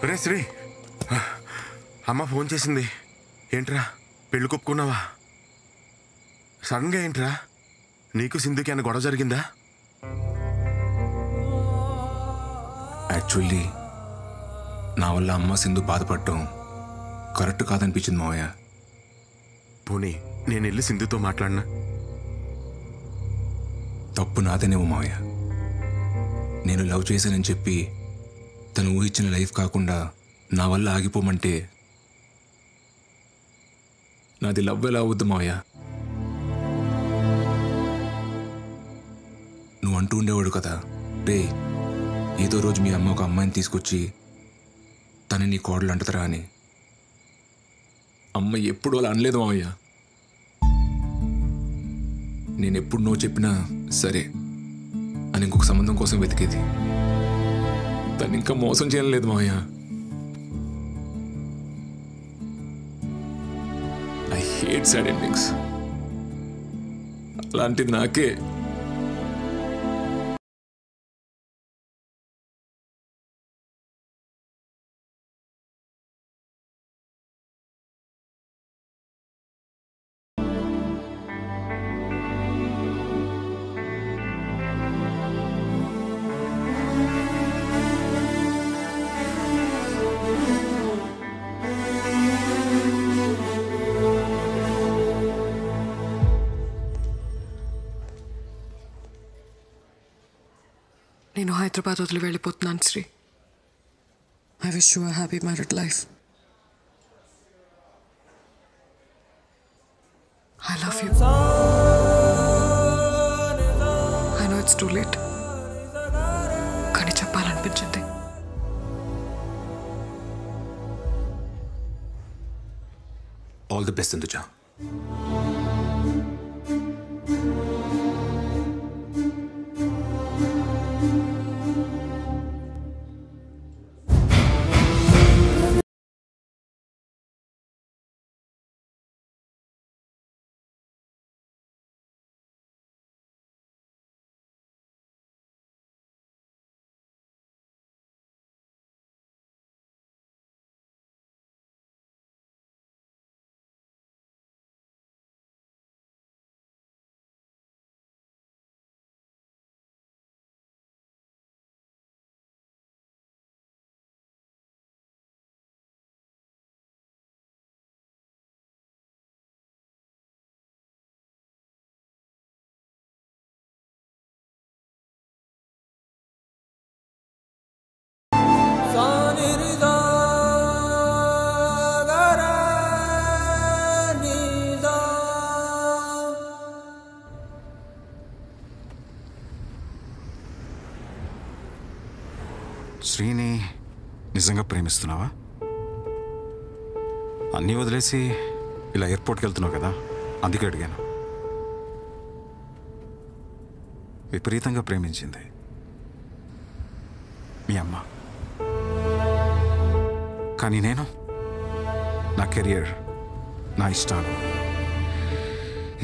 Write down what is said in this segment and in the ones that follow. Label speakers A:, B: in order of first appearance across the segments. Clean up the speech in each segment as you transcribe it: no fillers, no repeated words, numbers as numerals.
A: రే శ్రీ, అమ్మ ఫోన్ చేసింది. ఏంట్రా పెళ్ళి కొప్పుకున్నావా? సడన్గా ఏంట్రా? నీకు సింధుకి అన్న గొడవ జరిగిందా?
B: యాక్చువల్లీ నా వల్ల అమ్మ సింధు బాధపడటం కరెక్ట్ కాదనిపించింది మావయ్య.
A: పోనీ నేను వెళ్ళి సింధుతో మాట్లాడినా?
B: తప్పు నాదేనేమో మావయ్య. నేను లవ్ చేశానని చెప్పి తను ఊహించిన లైఫ్ కాకుండా నా వల్ల ఆగిపోమంటే నాది లవ్ ఎలా అవుద్దు మావయ్య? నువ్వు అంటూ ఉండేవాడు కదా, రే ఏదో రోజు మీ అమ్మ ఒక అమ్మాయిని తీసుకొచ్చి తను నీ కోడలు అంటతరా అని. అమ్మ ఎప్పుడు అలా అనలేదు మావయ్య. నేనెప్పుడు నువ్వు చెప్పినా సరే అని ఇంకొక సంబంధం కోసం వెతికేది. తను ఇంకా మోసం చేయలేదు మావయ్య. I hate sad endings. అలాంటిది నాకే.
C: నేను హైదరాబాద్ వదిలి వెళ్ళిపోతున్నాను Sri. I wish you a happy married life. I love you. I know it's too late, కానీ చెప్పాలనిపించింది.
B: All the best Sindhuja.
D: శ్రీని నిజంగా ప్రేమిస్తున్నావా? అన్నీ వదిలేసి ఇలా ఎయిర్పోర్ట్కి వెళ్తున్నావు కదా, అందుకే అడిగాను. విపరీతంగా ప్రేమించింది మీ అమ్మ. కానీ నేను నా కెరియర్, నా ఇష్టాలు,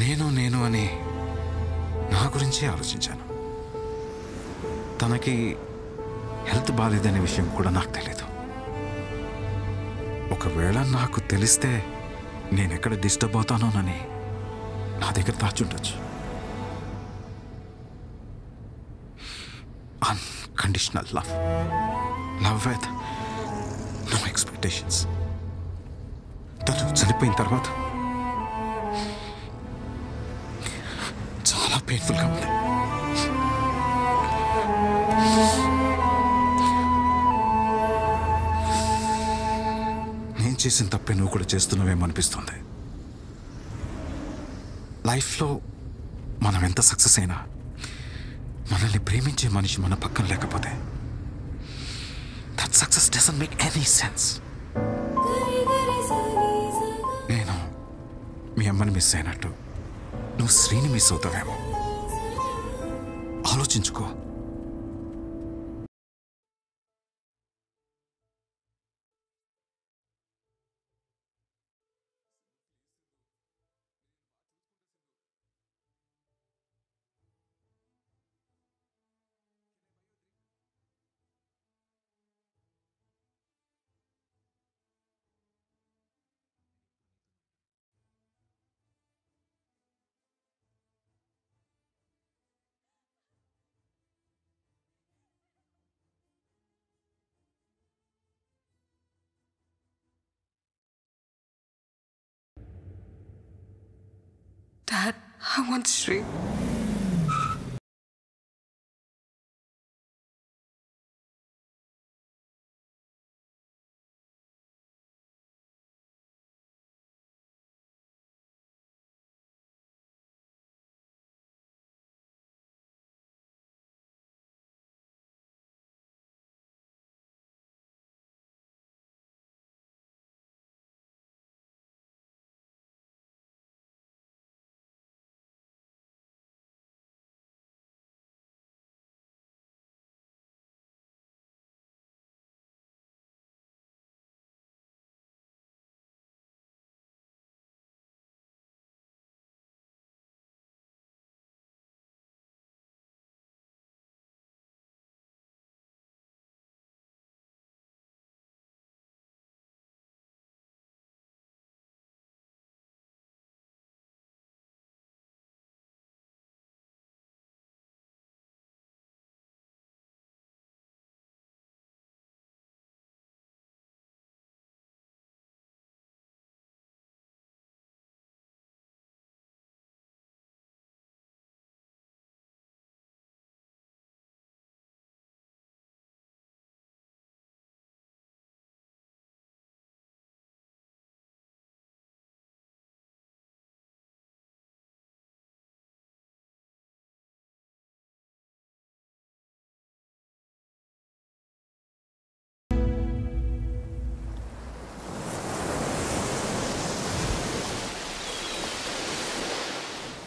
D: నేను అని నా గురించే ఆలోచించాను. తనకి హెల్త్ బాగాలేదనే విషయం కూడా నాకు తెలీదు. ఒకవేళ నాకు తెలిస్తే నేనెక్కడ డిస్టర్బ్ అవుతానోనని నా దగ్గర దాచుండొచ్చు. Unconditional love with no expectations. తను చనిపోయిన తర్వాత చాలా పెయిన్ఫుల్గా ఉంది. నేను చేసిన తప్పే నువ్వు కూడా చేస్తున్నావేమో అనిపిస్తుంది. లైఫ్లో మనం ఎంత సక్సెస్ అయినా మనల్ని ప్రేమించే మనిషి మన పక్కన లేకపోతే that success doesn't make any sense. నేను మీ అమ్మని మిస్ అయినట్టు నువ్వు శ్రీని మిస్ అవుతావేమో. ఆలోచించుకో.
C: Dad, I want Sri.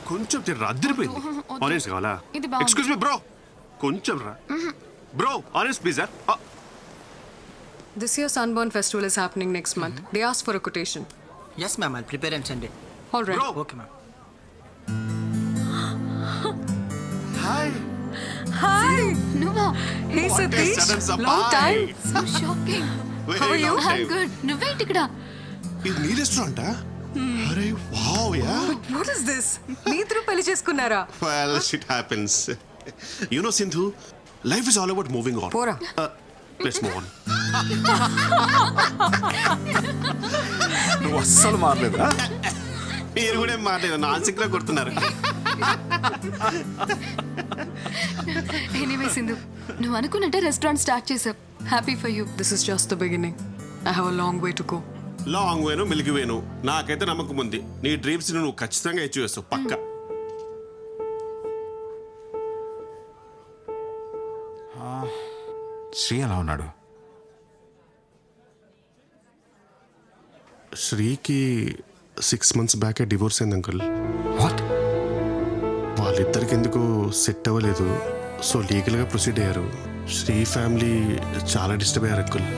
E: కొంచెం తిర్రా అద్దరిపోయింది. ఆరెంజ్ కావాలా? ఎక్స్క్యూజ్ మీ బ్రో, కొంచెం రా bro, orange please.
C: This year's Sunburn Festival is happening next month. They asked for a quotation.
F: Yes, ma'am. I'll prepare and send it.
C: All right.
E: Bro.
F: Okay, ma'am.
E: Hi.
C: Hi.
G: నువ్వా?
C: Hey,
E: What a
C: Satish.
E: sudden surprise.
C: Long time.
G: So shocking.
C: How are you?
G: I'm good. నువ్వేంటి ఇక్కడ?
E: ఇది నీ రెస్టారెంటా? అరే wow yeah.
C: What is this? మీ ఇద్దరు పెళ్లి చేసుకున్నారా?
E: Well, shit happens. You know, Sindhu, life is all about moving on.
C: పోరా.
E: Let's move on.
D: నువ్వు అస్సలు మారలేదా?
E: మీరు కూడా ఏం మాట్లాడారు, నాన్సిక్ లా కొడుతున్నారు.
G: ఎనీవే సింధు, నువ్వు అనుకున్నట్టే రెస్టారెంట్ స్టార్ట్ చేసావు. Happy for you.
C: This is just the beginning. I have a long way to go.
E: Long వేను మిల్కి వేను, నాకైతే నమ్మకం ఉంది నీ డ్రీమ్స్ నువ్వు ఖచ్చితంగా అచీవ్ చేస్తావు పక్క.
D: శ్రీ ఎలా ఉన్నాడు?
E: శ్రీకి 6 months బ్యాక్ డివోర్స్ అయింది అంకుల్.
D: వాట్?
E: వాళ్ళిద్దరికి ఎందుకు సెట్ అవ్వలేదు, సో లీగల్గా ప్రొసీడ్ అయ్యారు. శ్రీ ఫ్యామిలీ చాలా డిస్టర్బ్ అయ్యారు అంకుల్.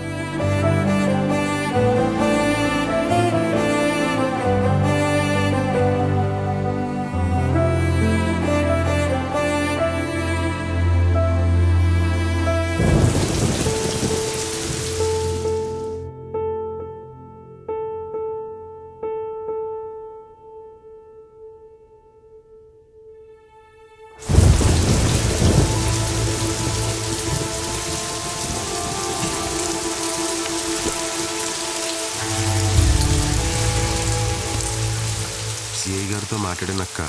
A: సిఐ గారితో మాట్లాడినక్క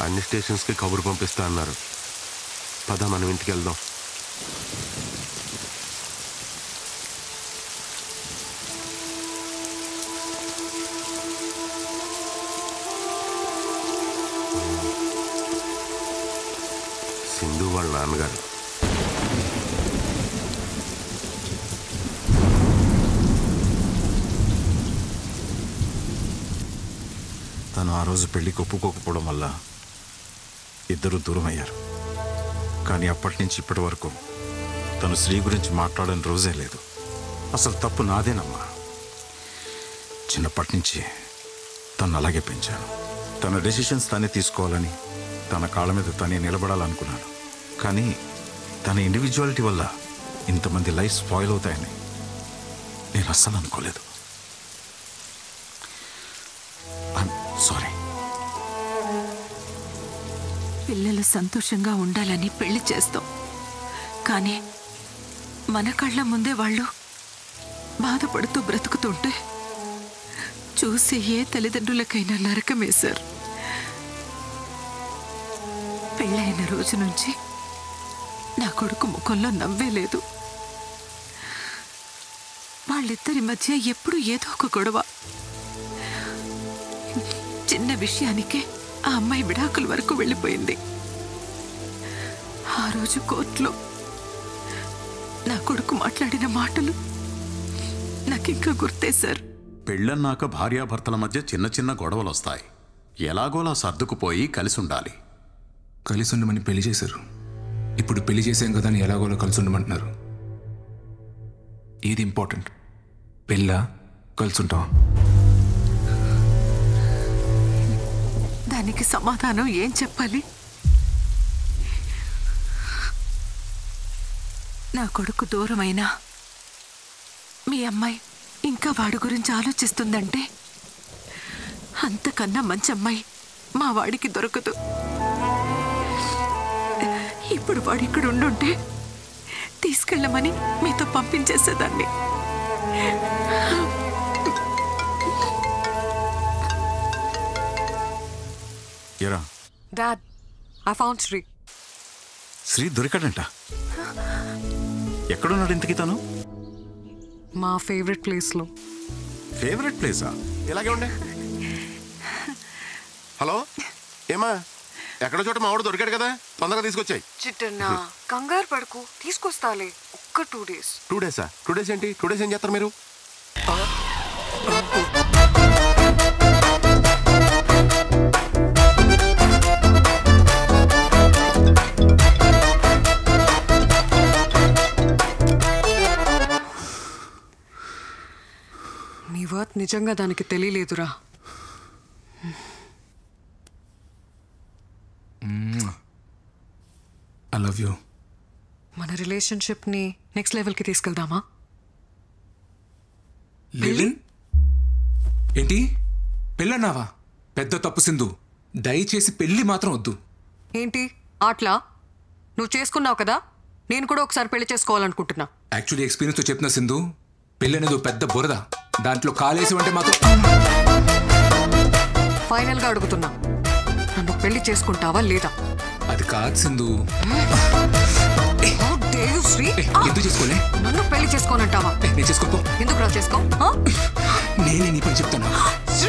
A: అన్ని స్టేషన్స్కి కబురు పంపిస్తా అన్నారు. పద మనం ఇంటికి వెళ్దాం. సింధు వాళ్ళ నాన్నగారు.
D: తను ఆ రోజు పెళ్లికి ఒప్పుకోకపోవడం వల్ల ఇద్దరు దూరం అయ్యారు. కానీ అప్పటి నుంచి ఇప్పటి వరకు తను శ్రీ గురించి మాట్లాడని రోజే లేదు. అసలు తప్పు నాదేనమ్మా. చిన్నప్పటి నుంచి తను అలాగే పెంచాను. తన డెసిషన్స్ తనే తీసుకోవాలని, తన కాళ్ళ మీద తనే నిలబడాలనుకున్నాను. కానీ తన ఇండివిజువాలిటీ వల్ల ఇంతమంది లైఫ్ స్పాయిల్ అవుతాయని నేను అస్సలు అనుకోలేదు. సారీ.
H: పిల్లలు సంతోషంగా ఉండాలని పెళ్లి చేస్తాం, కానీ మన కళ్ళ ముందే వాళ్ళు బాధపడుతూ బ్రతుకుతుంటే చూసి ఏ తల్లిదండ్రులకైనా నరకమే సార్. పెళ్ళైన రోజు నుంచి నా కొడుకు ముఖంలో నవ్వే లేదు. వాళ్ళిద్దరి మధ్య ఎప్పుడూ ఏదో ఒక గొడవ. చిన్న విషయానికే ఆ అమ్మాయి విడాకుల వరకు వెళ్ళిపోయింది. ఆ రోజు కోర్టులో నా కొడుకు మాట్లాడిన మాటలు నాకింకా గుర్తే సార్.
I: పెళ్ళన్నాక భార్యాభర్తల మధ్య చిన్న చిన్న గొడవలు వస్తాయి. ఎలాగోలా సర్దుకుపోయి కలిసి ఉండాలి.
B: కలిసి ఉండమని పెళ్లి చేశారు. ఇప్పుడు పెళ్లి చేసాం కదా అని ఎలాగోలా కలిసి ఉండమంటున్నారు. ఏది ఇంపార్టెంట్, పెళ్ళా కలిసి ఉంటాం?
H: దానికి సమాధానం ఏం చెప్పాలి? నా కొడుకు దూరమైనా మీ అమ్మాయి ఇంకా వాడి గురించి ఆలోచిస్తుందంటే అంతకన్నా మంచి అమ్మాయి మా వాడికి దొరకదు. ఇప్పుడు వాడు ఇక్కడ ఉండుంటే తీసుకెళ్ళమని మీతో పంపించేసేదాన్ని.
D: ఎరా
C: dad, I found Sri.
D: Sri దొరికాడంట. ఎక్కడున్నాడు ఇంతకీ తను?
C: మా ఫేవరెట్ ప్లేస్లో.
D: ఫేవరెట్ ప్లేసా?
A: ఇలాగే ఉండే. హలో, ఏమా ఎక్కడో చోట మా వాడు దొరికాడు కదా, తొందరగా తీసుకొచ్చాయి.
C: చిట్టన్నా కంగారు పడుకు, తీసుకొస్తాలే. ఒక్క 2 days.
A: 2 days? 2 days ఏంటి? 2 days ఏం చేస్తారు మీరు?
C: నీ వర్త్ నిజంగా దానికి తెలియలేదురా.
B: I love you.
C: మన రిలేషన్షిప్ని నెక్స్ట్ లెవెల్కి తీసుకెళ్దామా?
B: లివిన్? ఏంటి పెళ్ళన్నావా? పెద్ద తప్పు సింధు. దయచేసి పెళ్ళి మాత్రం వద్దు.
C: ఏంటి ఆట్లా? నువ్వు చేసుకున్నావు కదా, నేను కూడా ఒకసారి పెళ్లి చేసుకోవాలనుకుంటున్నా.
B: యాక్చువల్లీ ఎక్స్పీరియన్స్తో చెప్తున్నా సింధు, పెళ్ళి అనేది ఓ పెద్ద బురద. దాంట్లో కాలేసి అంటే మాత్రం.
C: ఫైనల్గా అడుగుతున్నా, నన్ను పెళ్లి చేసుకుంటావా లేదా?
B: అది కాదు Sindhu.
C: How dare you, Shri?
B: ఎందుకు చేసుకోలే?
C: నన్ను పెళ్లి చేసుకోనంటావా?
B: నేను చేసుకోపో.
C: ఎందుకు రా చేసుకో?
B: నేనే నీ పని చెప్తాను.
C: శ్రీ!